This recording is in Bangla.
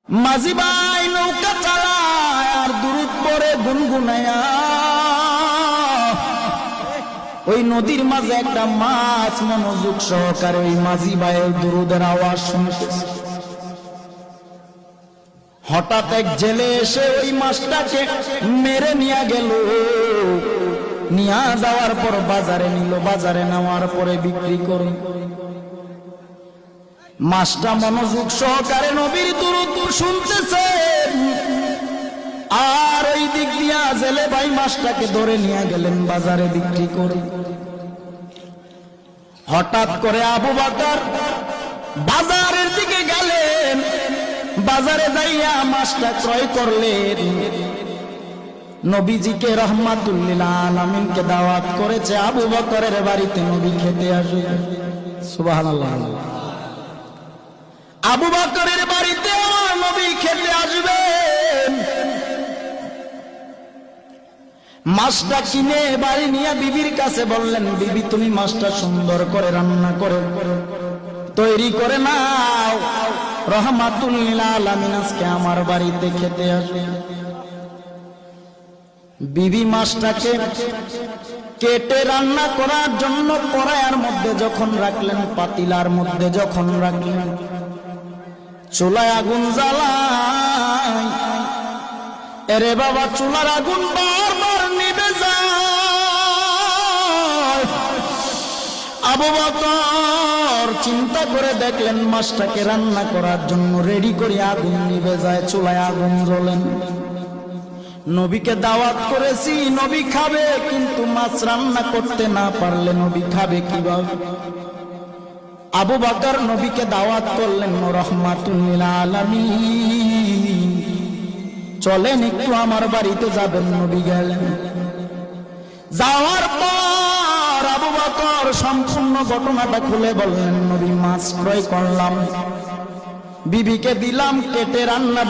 মাঝি ভাই নৌকা চালায় আর দুরুদ পড়ে গুনগুনায়া। ওই নদীর মাঝে একটা মাছ মনোযোগ সহকারে ওই মাঝি ভাইয়ের দুরুদের আওয়াজ শুনতেছে। হঠাৎ এক জেলে এসে ওই মাছটাকে মেরে নিয়ে গেল। নিয়ে যাওয়ার পর বাজারে নিল, বাজারে নেওয়ার পরে বিক্রি করে। মাছটা মনোযোগ সহকারে নবীর দুরূদ শুনতেছে, আর ওই দিক দিয়া জেলে ভাই মাছটাকে ধরে নিয়ে গেলেন বাজারে বিক্রি করে। হঠাৎ করে আবু বকর বাজারের দিকে গেলেন, বাজারে যাইয়া মাছটা ক্রয় করলেন। নবীজিকে রহমাতুল লিল আলামিনকে দাওয়াত করেছে আবু বকরের বাড়িতে নবী খেতে আসবে। সুবহানাল্লাহ। আবু বকরের বাড়িতে আমার নবী খেতে আসবেন। মাছটা কিনে বাড়ি নিয়ে বিবির কাছে বললেন, বিবি তুমি মাছটা সুন্দর করে রান্না করে তৈরি করে নাও, রহমাতুল লিল আলামিন আজকে আমার বাড়িতে খেতে আসবে। বিবি মাছটাকে কেটে রান্না করার জন্য কড়াইয়ের মধ্যে যখন রাখলেন, পাতিলার মধ্যে যখন রাখলেন, চুলায় আগুন জ্বালায়। এরে বাবা, চুলার আগুন বারবার নিভে যায়। আবু বকর চিন্তা করে দেখলেন মাছটাকে রান্না করার জন্য রেডি করে আগুন নিভে যায়, চুলায় আগুন জ্বলেন। নবীকে দাওয়াত করেছি, নবী খাবে, কিন্তু মাছ রান্না করতে না পারলে নবী খাবে কিভাবে? আবু বকর নবীকে দাওয়াত করলেন, রহমাতুল লিল আলামিন চলেন একটু আমার বাড়িতে যাবেন। নবী গেলেন। যাওয়ার পর আবু বকর সম্পূর্ণ ঘটনাটা খুলে বললেন, নবী মাছ ক্রয় করলাম, বিবিকে দিলাম কেটে রান্না